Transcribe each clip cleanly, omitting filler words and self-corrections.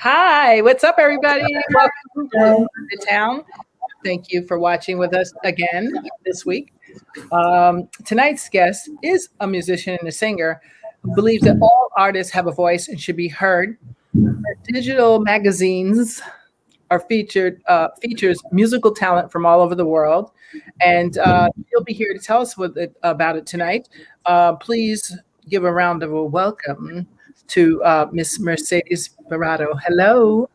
Hi, what's up, everybody? Welcome to town. Thank you for watching with us again this week. Tonight's guest is a musician and a singer who believes that all artists have a voice and should be heard. Her digital magazines are features musical talent from all over the world, and he'll be here to tell us about it tonight. Please give a round of a welcome to Miss Mercedes Barreto. Hello.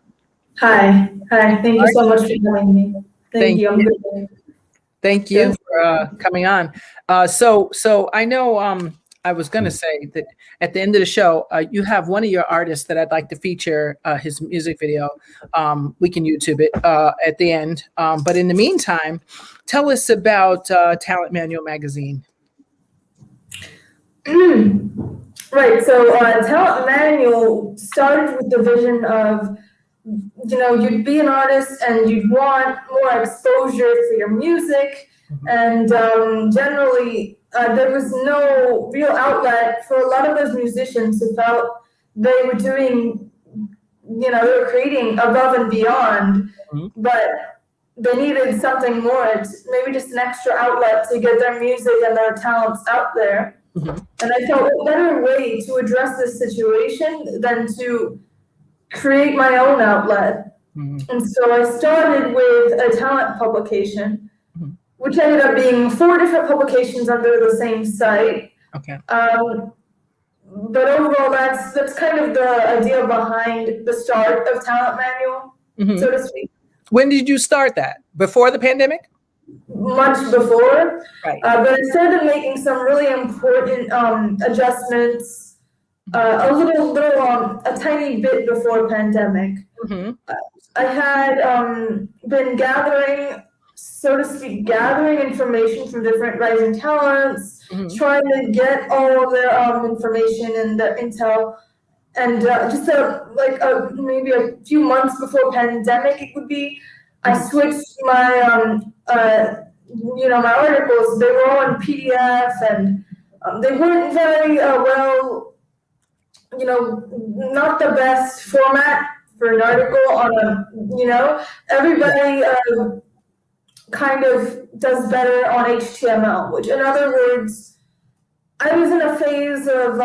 Hi. Thank you so much for having me. Thank you. I'm good. Thank you for coming on. So I know I was going to say that at the end of the show, you have one of your artists that I'd like to feature his music video. We can YouTube it at the end. But in the meantime, tell us about Talent Manual Magazine. Right. So Talent Manual started with the vision of, you'd be an artist and you'd want more exposure for your music. And generally, there was no real outlet for a lot of those musicians who felt they were doing, they were creating above and beyond, but they needed something more, maybe just an extra outlet to get their music and their talents out there. And I felt a better way to address this situation than to create my own outlet. And so I started with a talent publication, which ended up being 4 different publications under the same site. Okay. But overall, that's kind of the idea behind the start of Talent Manual, so to speak. When did you start that? Before the pandemic? Much before. Right. But I started making some really important adjustments a tiny bit before pandemic. I had been gathering information from different rising talents, trying to get all of their information and their intel. And maybe a few months before pandemic, it would be, I switched my my articles. They were all in PDF, and they weren't very well, not the best format for an article on everybody kind of does better on HTML, which in other words, I was in a phase of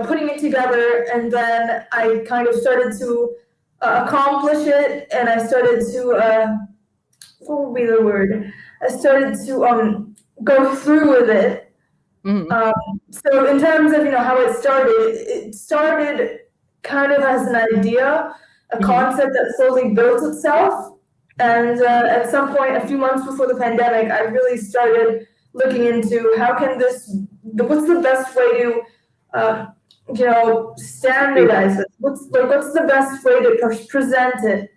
putting it together, and then I kind of started to accomplish it, and I started to what would be the word? I started to go through with it. So in terms of how it started kind of as an idea, a concept that slowly built itself, and at some point, a few months before the pandemic, I really started looking into what's the best way to standardize it. What's the best way to present it?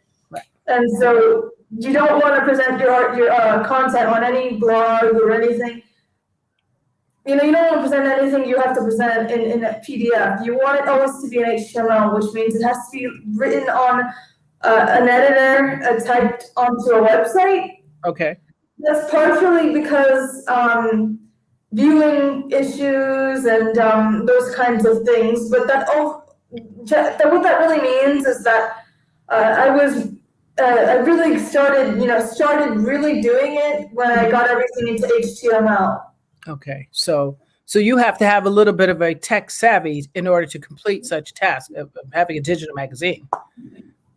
And so you don't want to present your content on any blog or anything. You don't want to present anything you have to present in a PDF. You want it always to be in HTML, which means it has to be written on an editor, typed onto a website. Okay. That's partially because viewing issues and those kinds of things. But what that really means is that I really started really doing it when I got everything into HTML. Okay, so you have to have a little bit of a tech savvy in order to complete such task of having a digital magazine.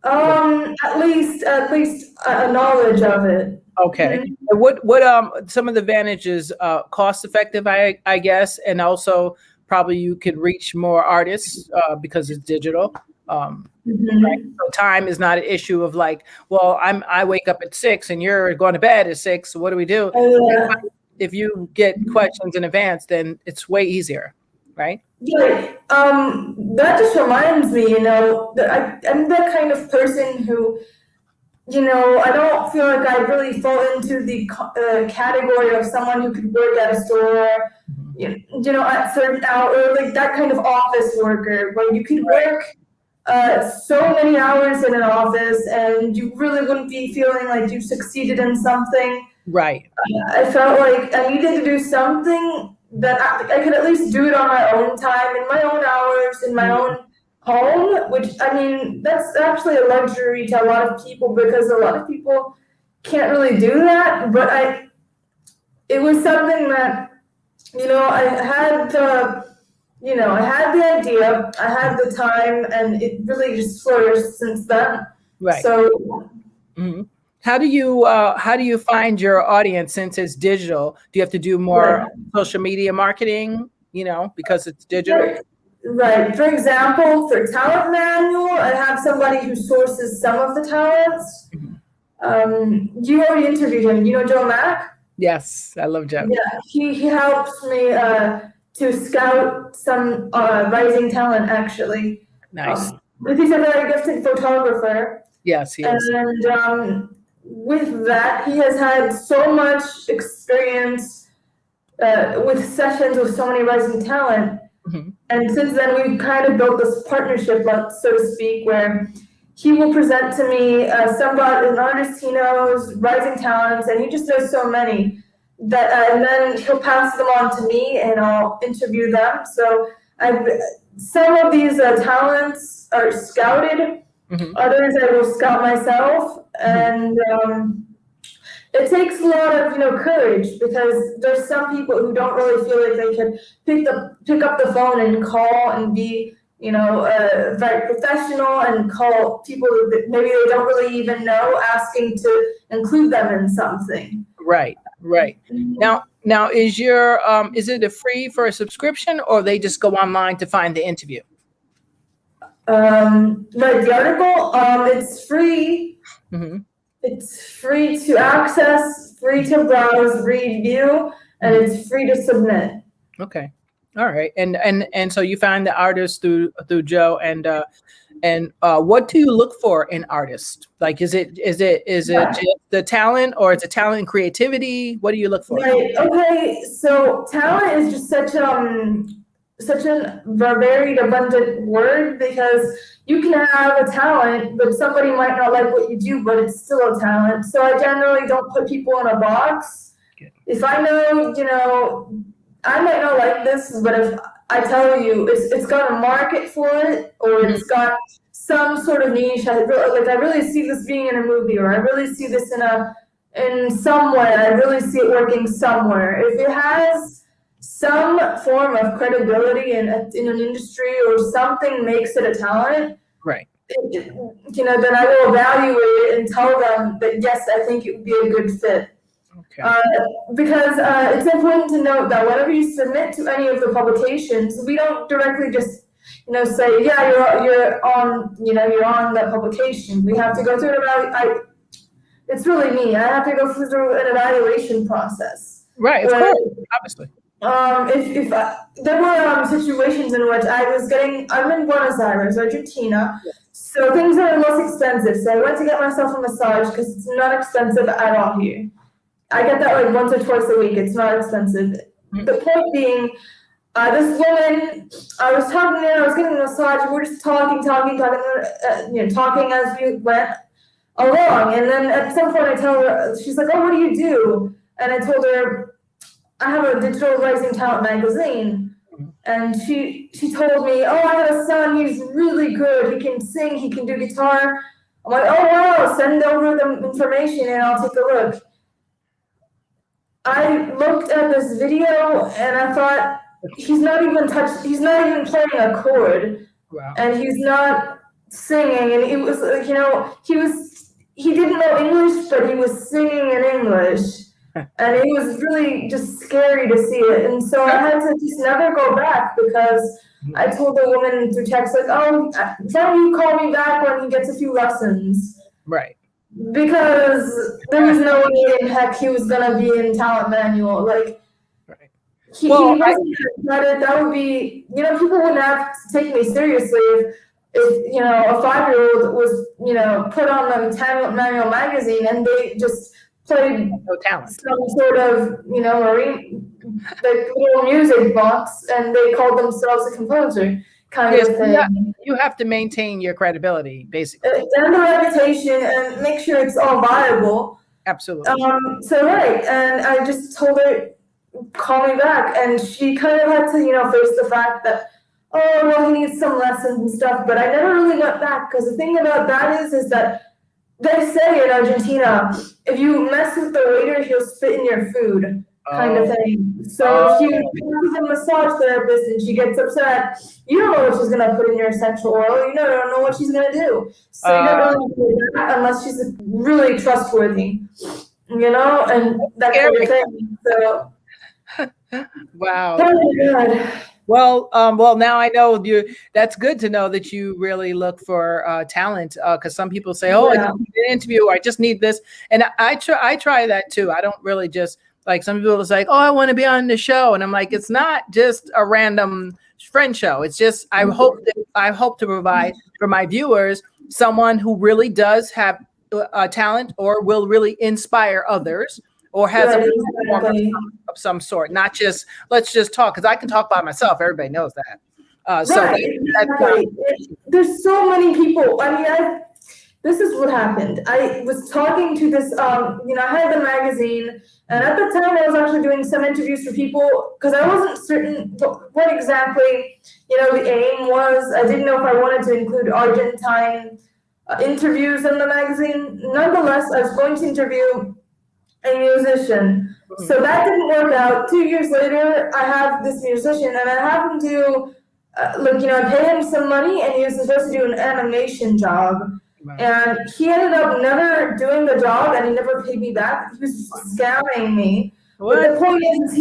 At least a knowledge of it. Okay. What some of the advantages? Cost effective, I guess, and also probably you could reach more artists because it's digital. Right? So time is not an issue of like, well, I wake up at 6 and you're going to bed at 6. So what do we do? If you get questions in advance, then it's way easier, right? Yeah. That just reminds me, that I'm that kind of person who, I don't feel like I really fall into the category of someone who could work at a store, at certain hours, like that kind of office worker, where you could work so many hours in an office and you really wouldn't be feeling like you succeeded in something. Right. I felt like I needed to do something that I could at least do it on my own time, in my own hours, in my own home, which, I mean, that's actually a luxury to a lot of people because a lot of people can't really do that. But it was something that, I had the idea, I had the time, and it really just flourished since then. Right. So, How do you find your audience since it's digital? Do you have to do more social media marketing, because it's digital? Right. For example, for talent manual, I have somebody who sources some of the talents. You already interviewed him. You know Joe Mack? Yes, I love Joe. Yeah, he helps me to scout some rising talent, actually. Nice. He's a very gifted photographer. Yes, he is. And with that, he has had so much experience with sessions with so many rising talent. And since then, we've kind of built this partnership, so to speak, where he will present to me an artist he knows, rising talents, and he just knows so many that, and then he'll pass them on to me, and I'll interview them. So some of these talents are scouted, others I will scout myself, and it takes a lot of courage, because there's some people who don't really feel like they can pick up the phone and call and be very professional and call people that maybe they don't really even know, asking to include them in something. Right. Now is it a free for a subscription, or they just go online to find the interview? The article, it's free. It's free to access, free to browse, read, view, and it's free to submit. Okay. All right. And so you find the artist through Joe, and what do you look for in artists? Like, is it just the talent, or is it talent and creativity? What do you look for? Right. Okay. So talent is just such a varied, abundant word, because you can have a talent, but somebody might not like what you do, but it's still a talent. So I generally don't put people in a box. Good. If I know, I might not like this, but if I tell you it's got a market for it, or it's got some sort of niche, I really see this being in a movie, or I really see this in somewhere, I really see it working somewhere. If it has some form of credibility in an industry, or something makes it a talent, right? Then I will evaluate it and tell them that yes, I think it would be a good fit. Okay. Because it's important to note that whenever you submit to any of the publications, we don't directly just say, yeah, you're on that publication. We have to go through it's really me. I have to go through an evaluation process. Right, of course, obviously. If there were situations in which I'm in Buenos Aires, Argentina, so things are less expensive. So I went to get myself a massage because it's not expensive at all here. I get that like once or twice a week. It's not expensive. The point being, this woman, I was talking to her, I was getting a massage, we were just talking as we went along. And then at some point I tell her, she's like, oh, what do you do? And I told her, I have a digital rising talent magazine. And she told me, oh, I have a son, he's really good. He can sing, he can do guitar. I'm like, oh, wow, send over the information and I'll take a look. I looked at this video and I thought, he's not even playing a chord. Wow. And he's not singing. And it was, he didn't know English, but he was singing in English. And it was really just scary to see it. And so I had to just never go back, because I told the woman through text, like, oh, why don't you call me back when he gets a few lessons? Right. Because there was no way in heck he was going to be in talent manual. Like, he wasn't going to cut it. That would be, people wouldn't have to take me seriously if a 5-year-old was, put on the talent manual magazine and they just played some sort of, marine, like little music box, and they called themselves a composer kind of thing. You have to maintain your credibility, basically. And the reputation, and make sure it's all viable. Absolutely. And I just told her, call me back, and she kind of had to, face the fact that oh, well, he needs some lessons and stuff, but I never really went back, because the thing about that is that they say in Argentina, if you mess with the waiter, he'll spit in your food, kind of Oh, thing. So if you talk to the massage therapist and she gets upset, you don't know what she's gonna put in your essential oil. You don't know what she's gonna do. So you don't really do that unless she's really trustworthy, and that kind of scary. thing. So Wow. oh my God. Well, now I know you. That's good to know that you really look for talent. Because some people say, "Oh, I Yeah. just need an interview, or I just need this," and I try that too. I don't really just like some people is like, "Oh, I want to be on the show," and I'm like, it's not just a random friend show. It's just I hope to provide for my viewers someone who really does have talent or will really inspire others or has a Right, platform exactly. of some sort, not just let's just talk because I can talk by myself. Everybody knows that. So Right, that's why. exactly. There's so many people. I mean, this is what happened. I was talking to this, I had the magazine, and at the time I was actually doing some interviews for people because I wasn't certain what exactly, the aim was. I didn't know if I wanted to include Argentine interviews in the magazine. Nonetheless, I was going to interview a musician. So that didn't work out. 2 years later, I have this musician, and I have him do, I pay him some money, and he was supposed to do an animation job. And he ended up never doing the job, and he never paid me back. He was scamming me. But the point is,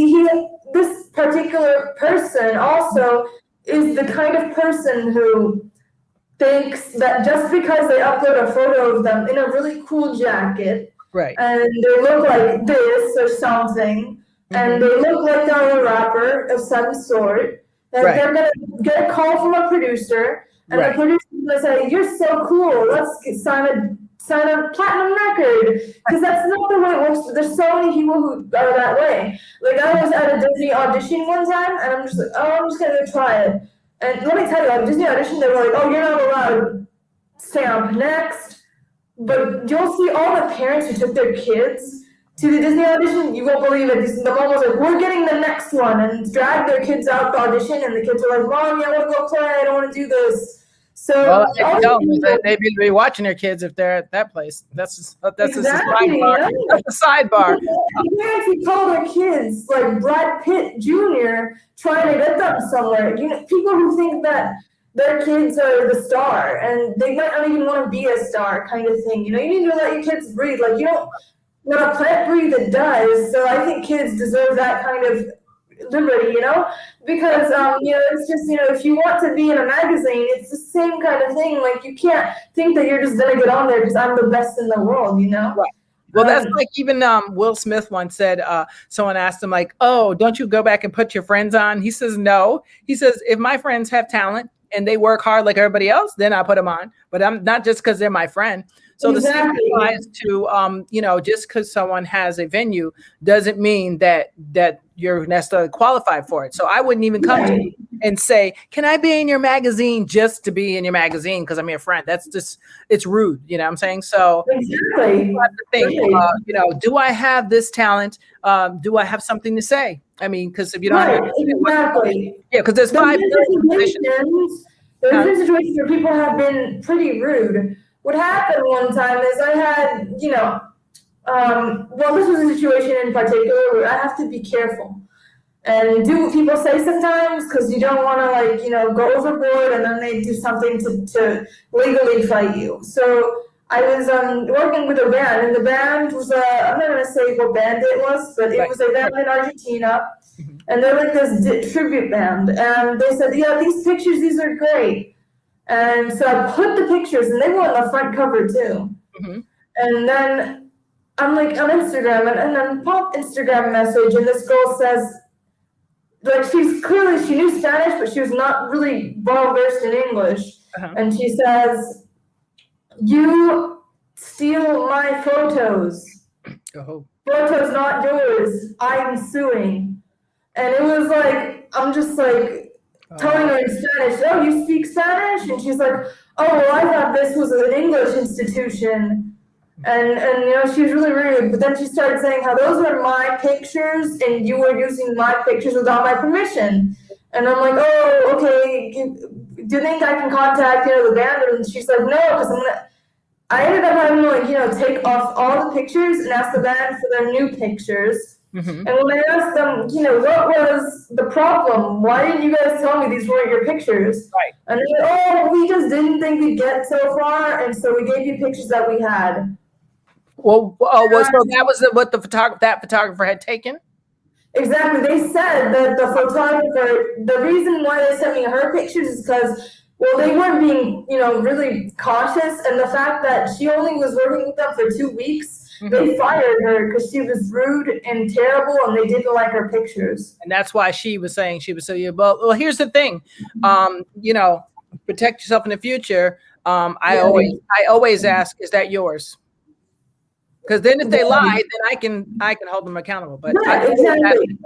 this particular person also is the kind of person who thinks that just because they upload a photo of them in a really cool jacket, Right. and they look like this or something, and they look like they're a rapper of some sort, that Right. they're gonna get a call from a producer, and the producer's gonna say, "You're so cool. Let's sign a platinum record," because that's not the way it works. There's so many people who are that way. Like I was at a Disney audition one time, and I'm just like, "Oh, I'm just gonna go try it." And let me tell you, at Disney audition, they were like, "Oh, you're not allowed. Stamp next." But you'll see all the parents who took their kids to the Disney audition. You won't believe it. The mom was like, "We're getting the next one," and dragged their kids out the audition. And the kids were like, "Mom, I want to go play. I don't want to do this." So Well, I tell them they'd be watching their kids if they're at that place. That's just a sidebar. That's a sidebar. Parents who call their kids like Brad Pitt Jr. trying to get them somewhere. People who think that their kids are the star and they might not even want to be a star, kind of thing. You need to let your kids breathe. Like you don't. When a plant breathe, it does. So I think kids deserve that kind of liberty, because it's just if you want to be in a magazine, it's the same kind of thing. Like you can't think that you're just gonna get on there because I'm the best in the world, Right. Well, that's like even Will Smith once said, someone asked him like, "Oh, don't you go back and put your friends on?" He says, "No." He says, "If my friends have talent and they work hard like everybody else, then I put them on. But I'm not just because they're my friend." So the same applies to, just because someone has a venue doesn't mean that you're necessarily qualified for it. So I wouldn't even come to you and say, "Can I be in your magazine?" just to be in your magazine because I'm your friend. That's just, it's rude. You know what I'm saying? So exactly. you have to think, do I have this talent? Do I have something to say? I mean, because if you don't have exactly. because there's 5 million musicians. There's been situations where people have been pretty rude. What happened one time is I had, this was a situation in particular where I have to be careful and do what people say sometimes because you don't want to go overboard and then they do something to legally fight you. So I was working with a band, and the band was I'm not going to say what band it was, but it was a band in Argentina, and they're like this tribute band, and they said, "Yeah, these are great." And so I put the pictures, and they were on the front cover too. And then I'm like on Instagram, and then pop Instagram message, and this girl says, like she knew Spanish, but she was not really well versed in English. And she says, "You steal my photos. Photos not yours. I'm suing." And it was like, I'm just like telling her in Spanish, "Oh, you speak Spanish?" And she's like, "Oh, well, I thought this was an English institution." And she was really rude. But then she started saying how those were my pictures and you were using my pictures without my permission. And I'm like, oh, okay. Do you think I can contact, the band? And she's like, no, because I ended up having to take off all the pictures and ask the band for their new pictures. Mm-hmm. And when I asked them, what was the problem? Why didn't you guys tell me these weren't your pictures? Right. And they're like, oh, we just didn't think we'd get so far, and so we gave you pictures that we had. So that was what that photographer had taken? Exactly. They said that the photographer, the reason why they sent me her pictures is because, well, they weren't being, really cautious, and the fact that she only was working with them for 2 weeks, they fired her because she was rude and terrible, and they didn't like her pictures. And that's why she was saying well, here's the thing, protect yourself in the future. I always ask, is that yours? Because then if they lie, then I can hold them accountable. But exactly.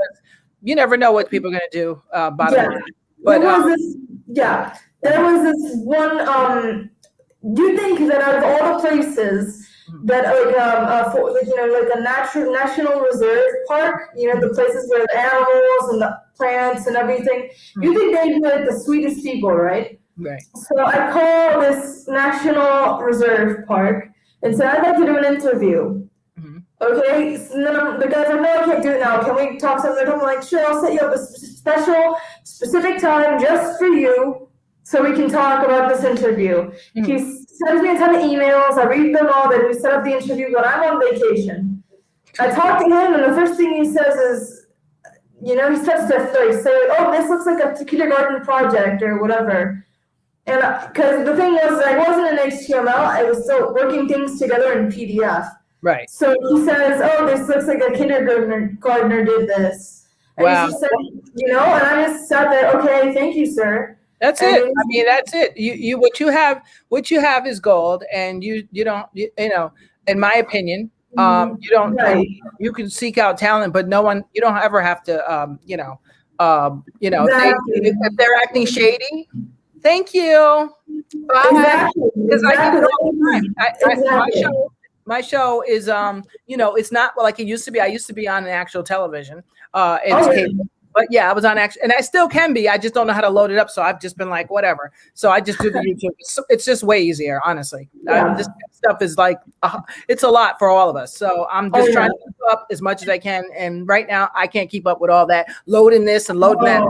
You never know what people are going to do. Bottom line. But there was this one. Do you think that out of all the places that like a national reserve park, the places where the animals and the plants and everything, you think they'd be like the sweetest people, right? Right. So I call this national reserve park and said, I'd like to do an interview. Okay, so then the guy's like, no, I can't do it now. Can we talk something? I'm like, sure, I'll set you up a specific time just for you so we can talk about this interview. He sends me a ton of emails. I read them all. Then we set up the interview, but I'm on vacation. I talk to him, and the first thing he says is, he starts to say, oh, this looks like a kindergarten project or whatever. And because the thing was, I wasn't in HTML. I was still working things together in PDF. Right. So he says, oh, this looks like a kindergartner did this. And wow. He just said, and I just sat there, okay, thank you, sir. That's it. I mean, that's it. You what you have is gold, and you don't, in my opinion, you don't, you can seek out talent, but you don't ever have to, if they're acting shady, thank you. Bye. Because I get it all the time. My show is, it's not like it used to be. I used to be on an actual television. But yeah, I was on action, and I still can be. I just don't know how to load it up, so I've just been like, whatever. So I just do the YouTube. It's just way easier, honestly. This stuff is like, it's a lot for all of us. So I'm just trying to keep up as much as I can. And right now, I can't keep up with all that loading this and loading that.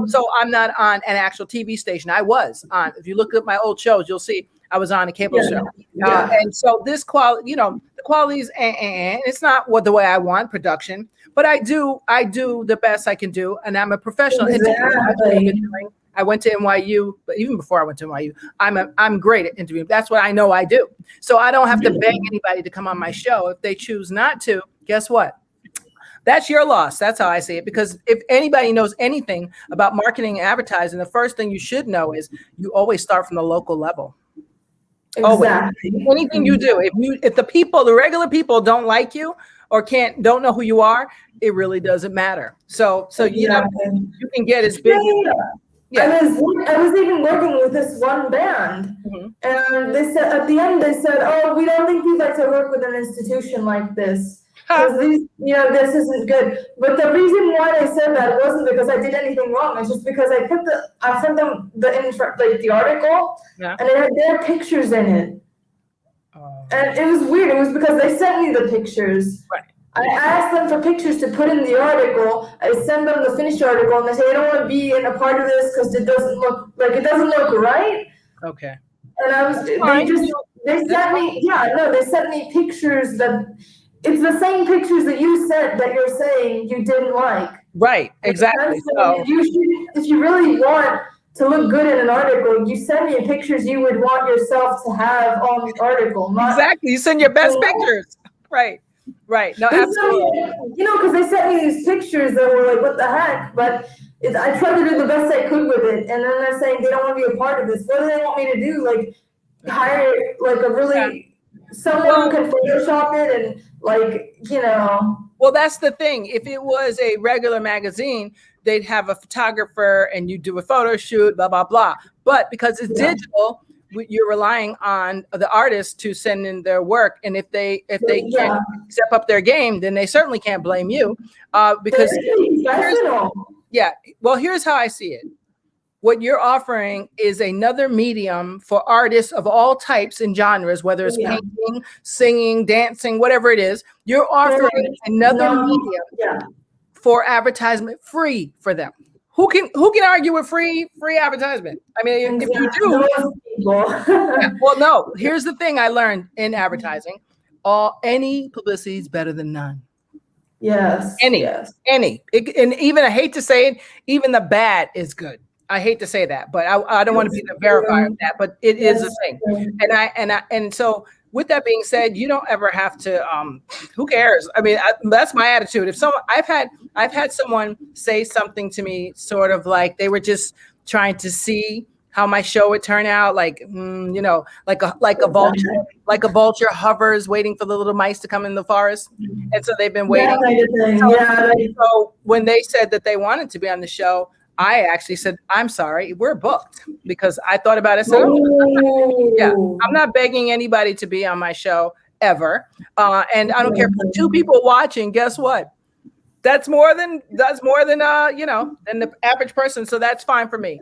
So I'm not on an actual TV station. I was on. If you look at my old shows, you'll see I was on a cable show. And so this quality, the quality is, and it's not the way I want production. But I do the best I can do, and I'm a professional. Exactly. I went to NYU, but even before I went to NYU, I'm great at interviewing. That's what I know I do. So I don't have to beg anybody to come on my show. If they choose not to, guess what? That's your loss. That's how I see it. Because if anybody knows anything about marketing and advertising, the first thing you should know is you always start from the local level. Exactly. Always. Anything you do, if the regular people don't like you or don't know who you are, it really doesn't matter. So you can get as big. I was even working with this one band, and they said at the end, oh, we don't think we'd like to work with an institution like this because this isn't good. But the reason why they said that wasn't because I did anything wrong. It's just because I sent them the article, and it had their pictures in it. And it was weird. It was because they sent me the pictures. Right. I asked them for pictures to put in the article. I send them the finished article, and they say, I don't want to be in a part of this because it doesn't look right. Okay. And they sent me pictures that it's the same pictures that you sent that you're saying you didn't like. Right. Exactly. So if you really want to look good in an article, you send me pictures you would want yourself to have on the article. Exactly. You send your best pictures. Right. Right. No, absolutely. Because they sent me these pictures that were like, what the heck? But I tried to do the best I could with it. And then they're saying they don't want to be a part of this. What do they want me to do? Like, hire like a really someone who can Photoshop it and Well, that's the thing. If it was a regular magazine, they'd have a photographer and you do a photo shoot, blah, blah, blah. But because it's digital, you're relying on the artist to send in their work. And if they can't step up their game, then they certainly can't blame you. Because Yeah. Well, here's how I see it. What you're offering is another medium for artists of all types and genres, whether it's painting, singing, dancing, whatever it is. You're offering another medium for advertisement free for them. Who can argue with free advertisement? I mean, if you do, well, no. Here's the thing I learned in advertising: any publicity is better than none. Yes. Any. And even I hate to say it, even the bad is good. I hate to say that, but I don't want to be the verifier of that, but it is a thing. And so with that being said, you don't ever have to, who cares? I mean, that's my attitude. If someone, I've had someone say something to me, sort of like they were just trying to see how my show would turn out, like, like a vulture hovers waiting for the little mice to come in the forest. And so they've been waiting. So when they said that they wanted to be on the show, I actually said, I'm sorry, we're booked, because I thought about it. I said, I'm not begging anybody to be on my show ever. And I don't care if 2 people watching, guess what? That's more than than the average person. So that's fine for me.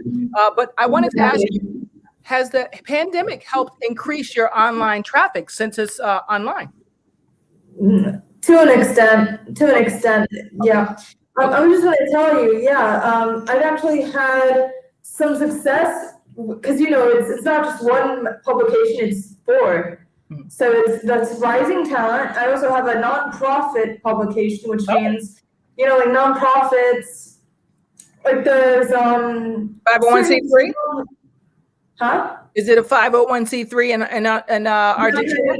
But I wanted to ask you, has the pandemic helped increase your online traffic since it's online? To an extent, yeah. I was just going to tell you, I've actually had some success, because it's not just one publication, it's 4. So that's Rising Talent. I also have a nonprofit publication, which means, like nonprofits, like there's 501c3. Huh? Is it a 501c3 in Argentina?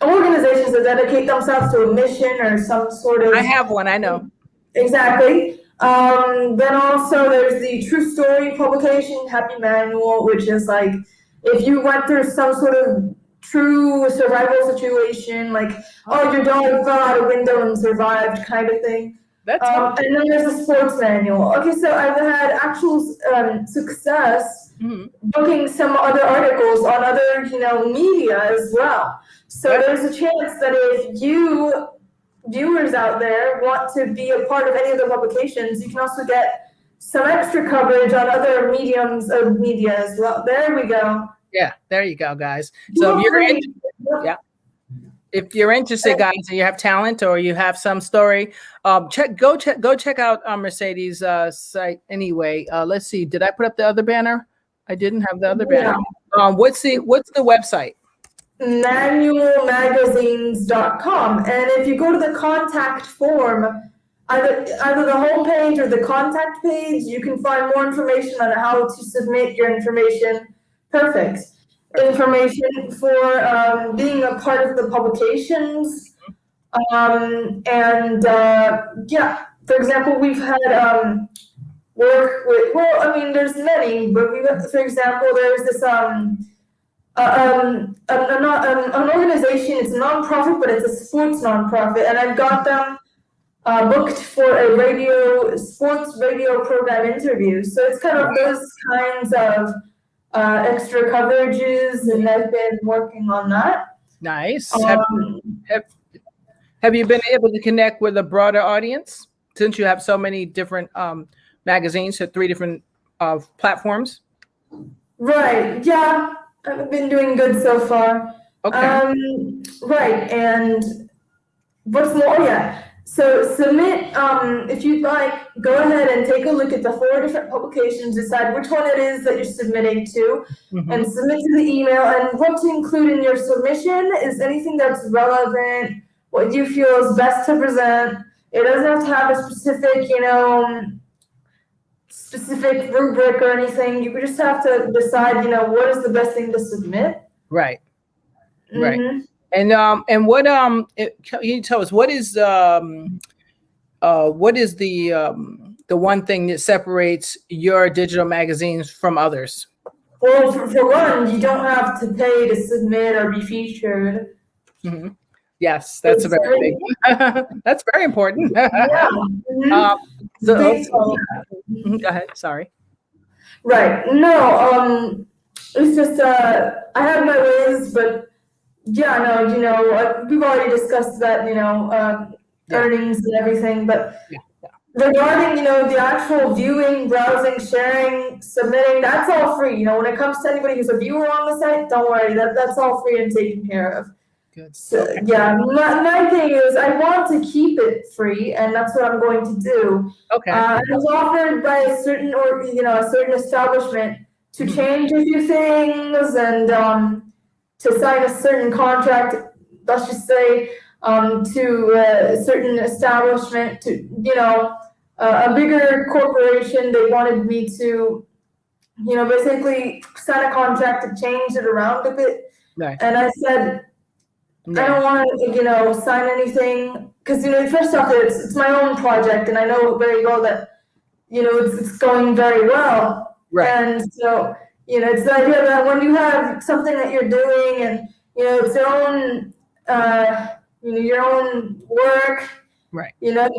Organizations that dedicate themselves to a mission or some sort of. I have one, I know. Exactly. Then also there's the True Story publication, Happy Manual, which is like if you went through some sort of true survival situation, like your dog fell out a window and survived, kind of thing. And then there's a sports manual. Okay, so I've had actual success booking some other articles on other media as well. So there's a chance that if you viewers out there want to be a part of any of the publications, you can also get some extra coverage on other mediums of media as well. There we go. Yeah, there you go, guys. So if you're interested, guys, and you have talent or you have some story, go check out Mercedes' site. Anyway, let's see. Did I put up the other banner? I didn't have the other banner. What's the website? Manualmagazines.com. And if you go to the contact form, either the homepage or the contact page, you can find more information on how to submit your information. Perfect. Information for being a part of the publications. For example, we've had work with, there's many, but for example, there's this an organization. It's a nonprofit, but it's a sports nonprofit, and I've got them booked for a sports radio program interview. So it's kind of those kinds of extra coverages, and I've been working on that. Nice. Have you been able to connect with a broader audience since you have so many different magazines at 3 different platforms? Right. Yeah. I've been doing good so far. Okay. Right. And what's more, so submit, if you'd like, go ahead and take a look at the 4 different publications, decide which one it is that you're submitting to, and submit to the email. And what to include in your submission is anything that's relevant, what you feel is best to present. It doesn't have to have a specific rubric or anything. You just have to decide, what is the best thing to submit. Right. Right. And what can you tell us what is the one thing that separates your digital magazines from others? Well, for one, you don't have to pay to submit or be featured. Yes, that's a very big one. That's very important. Go ahead. Sorry. Right. No. It's just I have my ways, but we've already discussed that. Earnings and everything, but regarding, the actual viewing, browsing, sharing, submitting, that's all free. When it comes to anybody who's a viewer on the site, don't worry, that's all free and taken care of. Good. So, Okay. yeah, my thing is I want to keep it free, and that's what I'm going to do. Okay. I was offered by a certain a certain establishment to change a few things and to sign a certain contract, let's just say, to a certain establishment, to a bigger corporation. They wanted me to basically sign a contract to change it around a bit. Right. And I said, I don't want to, sign anything because, first off, it's my own project, and I know very well that, it's going very well. Right. And so, it's the idea that when you have something that you're doing and, it's your own, your own work. Right. You know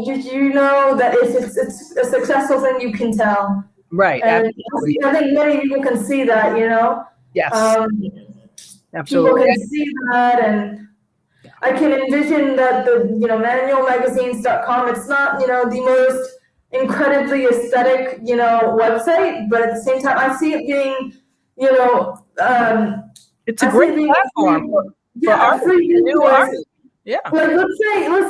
that it's a successful thing, you can tell. Right. And I think many people can see that, Yes. People Absolutely. can see that, and I can envision that the manualmagazines.com, it's not the most incredibly aesthetic website, but at the same time I see it being it's a great platform for artists, new artists. Yeah. Like let's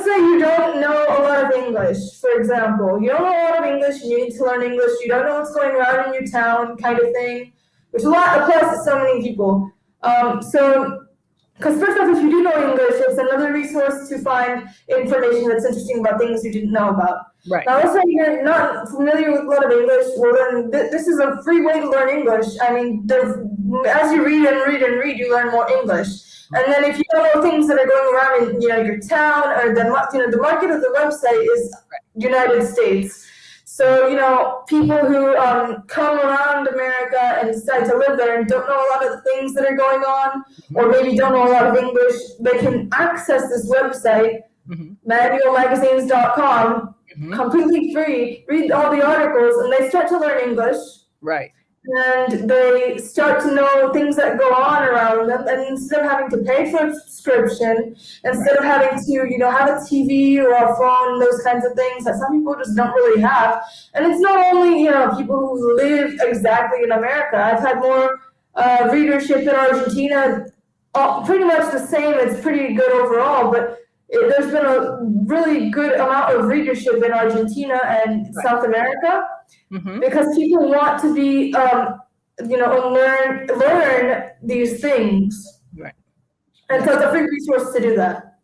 say you don't know a lot of English, for example. You don't know a lot of English and you need to learn English. You don't know what's going on in your town, kind of thing, which applies to so many people. Because first off, if you do know English, it's another resource to find information that's interesting about things you didn't know about. Right. Now, let's say you're not familiar with a lot of English. Well, then this is a free way to learn English. I mean, as you read and read and read, you learn more English. And then if you don't know things that are going around in your town, or the market of the website is United States. So, people who come around America and decide to live there and don't know a lot of the things that are going on, or maybe don't know a lot of English, they can access this website, manualmagazines.com, completely free, read all the articles, and they start to learn English. Right. And they start to know things that go on around them, and instead of having to pay for a subscription, instead of having to, have a TV or a phone, those kinds of things that some people just don't really have. And it's not only, people who live exactly in America. I've had more readership in Argentina, pretty much the same. It's pretty good overall, but there's been a really good amount of readership in Argentina and South America. Because people want to be, learn these things. Right. And so it's a free resource to do that.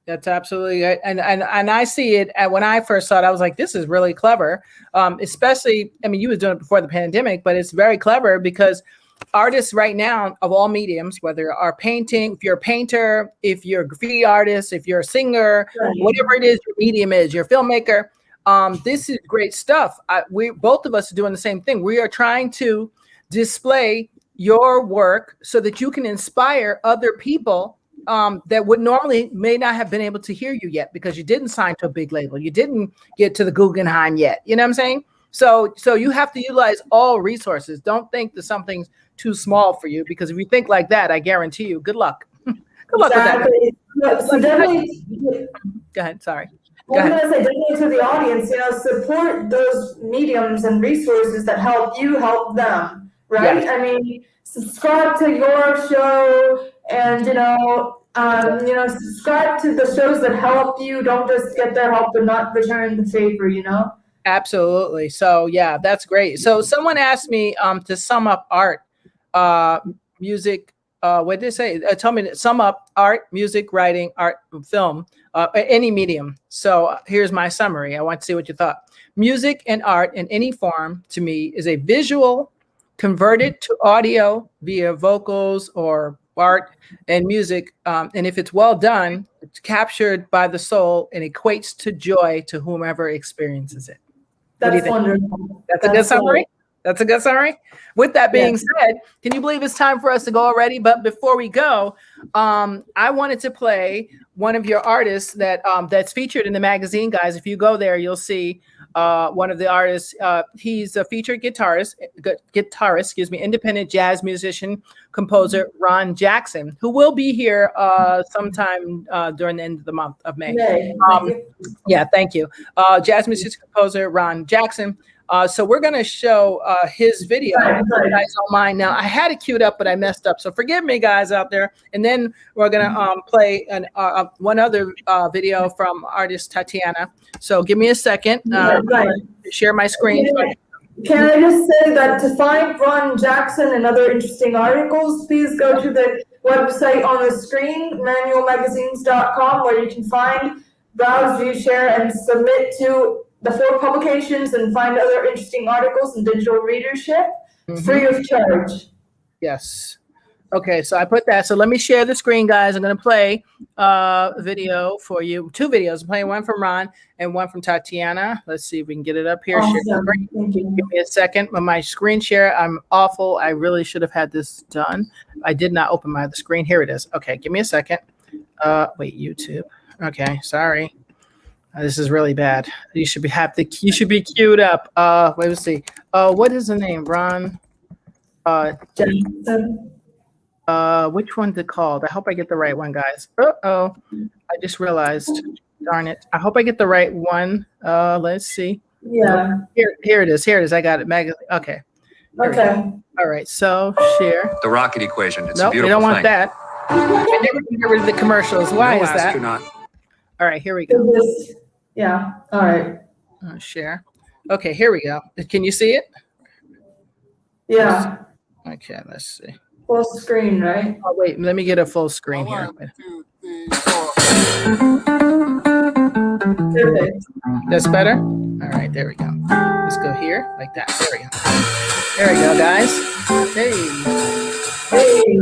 That's absolutely right. And I see it when I first saw it, I was like, this is really clever. Especially, I mean, you were doing it before the pandemic, but it's very clever because artists right now of all mediums, whether are painting, if you're a painter, if you're a graffiti artist, if you're a singer, whatever it is your medium is, you're a filmmaker, this is great stuff. We both of us are doing the same thing. We are trying to display your work so that you can inspire other people that would normally may not have been able to hear you yet because you didn't sign to a big label. You didn't get to the Guggenheim yet. You know what I'm saying? So you have to utilize all resources. Don't think that something's too small for you, because if you think like that, I guarantee you, good luck. Good luck with that. So definitely. Go ahead. Sorry. I was going to say, definitely to the audience, support those mediums and resources that help you help them, right? I mean, subscribe to your show and, subscribe to the shows that help you. Don't just get their help and not return the favor, Absolutely. So, yeah, that's great. So someone asked me to sum up art, music, what did they say? Tell me to sum up art, music, writing, art, film, any medium. So here's my summary. I want to see what you thought. Music and art in any form to me is a visual converted to audio via vocals or art and music. And if it's well done, it's captured by the soul and equates to joy to whomever experiences it. That's wonderful. That's a good summary. That's a good summary. With that being said, can you believe it's time for us to go already? But before we go, I wanted to play one of your artists that that's featured in the magazine, guys. If you go there, you'll see one of the artists. He's a featured guitarist, independent jazz musician, composer Ron Jackson, who will be here sometime during the end of the month of May. Yeah, thank you. Jazz musician, composer Ron Jackson. So we're going to show his video. If you guys don't mind. Now, I had it queued up, but I messed up. So forgive me, guys out there. And then we're going to play one other video from artist Tatiana. So give me a second. Share my screen. Can I just say that to find Ron Jackson and other interesting articles, please go to the website on the screen, manualmagazines.com, where you can find, browse, view, share, and submit to the 4 publications and find other interesting articles and digital readership free of charge. Yes. Okay, so I put that. So let me share the screen, guys. I'm going to play a video for you. 2 videos. I'm playing one from Ron and one from Tatiana. Let's see if we can get it up here. Awesome. Thank you. Give me a second. With my screen share, I'm awful. I really should have had this done. I did not open my other screen. Here it is. Okay, give me a second. Wait, YouTube. Okay, sorry. This is really bad. You should be happy. You should be queued up. Wait, let's see. What is the name? Ron. Jackson. Which one's it called? I hope I get the right one, guys. I just realized. Darn it. I hope I get the right one. Let's see. Yeah. Here it is. Here it is. I got it. Okay. Okay. All right. So share. The rocket equation. It's nope, a beautiful we don't want thing. that. I never can get rid of the commercials. Why is that? Astronaut. All right. Here we go. Yeah. All right. Share. Okay. Here we go. Can you see it? Yeah. Okay. Let's see. Full screen, right? Oh, wait. Let me get a full screen here. 1, 2, 3, 4. Perfect. That's better? All right, there we go. Let's go here, like that. There we go. There we go, guys. Hey. Hey.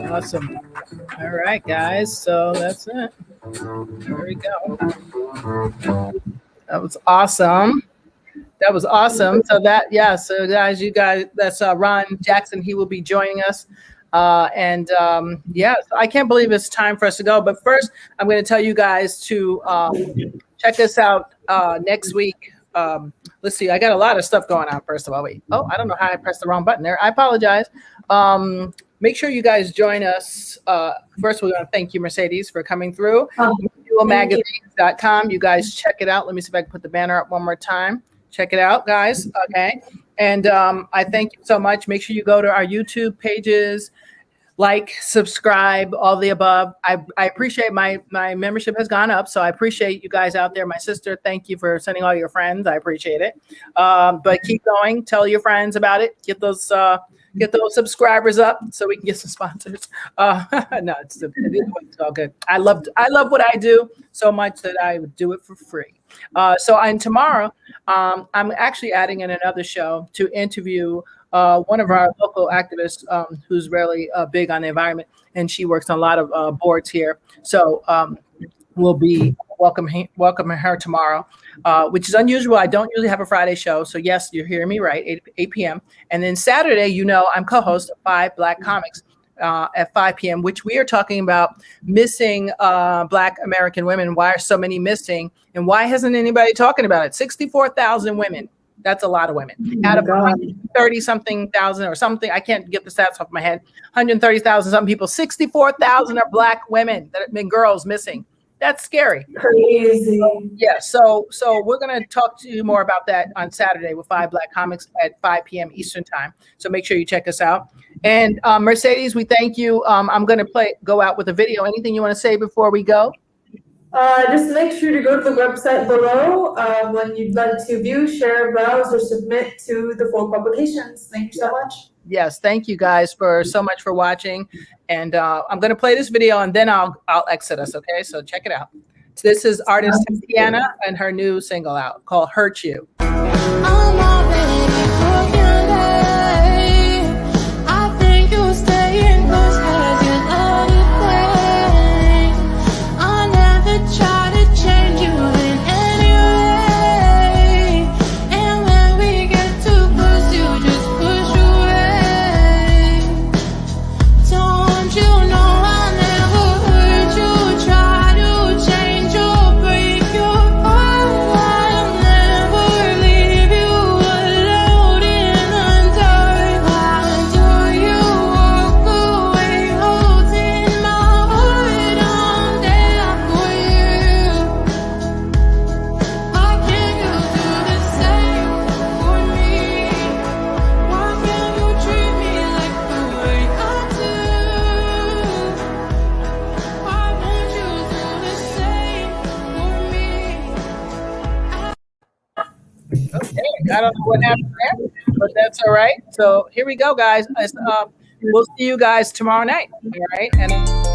Awesome. All right, guys. So that's it. There we go. That was awesome. That was awesome. So so guys, that's Ron Jackson. He will be joining us. I can't believe it's time for us to go. But first, I'm going to tell you guys to check us out next week. Let's see. I got a lot of stuff going on. First of all, wait. Oh, I don't know how I pressed the wrong button there. I apologize. Make sure you guys join us. First, we want to thank you, Mercedes, for coming through. Magazines.com. You guys check it out. Let me see if I can put the banner up one more time. Check it out, guys. Okay. And I thank you so much. Make sure you go to our YouTube pages, like, subscribe, all the above. I appreciate my membership has gone up. So I appreciate you guys out there. My sister, thank you for sending all your friends. I appreciate it. But keep going. Tell your friends about it. Get those subscribers up so we can get some sponsors. No, it's all good. I love what I do so much that I would do it for free. And tomorrow, I'm actually adding in another show to interview one of our local activists who's really big on the environment, and she works on a lot of boards here. So we'll be welcoming her tomorrow, which is unusual. I don't usually have a Friday show. So yes, you're hearing me right, 8 p.m. And then Saturday, I'm co-host of 5 Black Comics at 5 p.m., which we are talking about missing Black American women. Why are so many missing? And why hasn't anybody talking about it? 64,000 women. That's a lot of women. Out of 130-something thousand or something, I can't get the stats off my head, 130,000 something people, 64,000 are Black women that have been girls missing. That's scary. Crazy. So we're going to talk to you more about that on Saturday with 5 Black Comics at 5 p.m. Eastern time. So make sure you check us out. And Mercedes, we thank you. I'm going to go out with a video. Anything you want to say before we go? Just make sure to go to the website below when you'd like to view, share, browse, or submit to the 4 publications. Thank you so much. Yes, thank you guys so much for watching. And I'm going to play this video and then I'll exit us, okay? So check it out. This is artist Tanya and her new single out called Hurt You. I think you'll stay in close cause you love the thing. I never try to change you in any way. And when we get too close, you just push away. Don't you know I'll never hurt you? Try to change or break your heart. I'll never leave you alone. I don't know what happened there, but that's all right. So here we go, guys. We'll see you guys tomorrow night. All right. And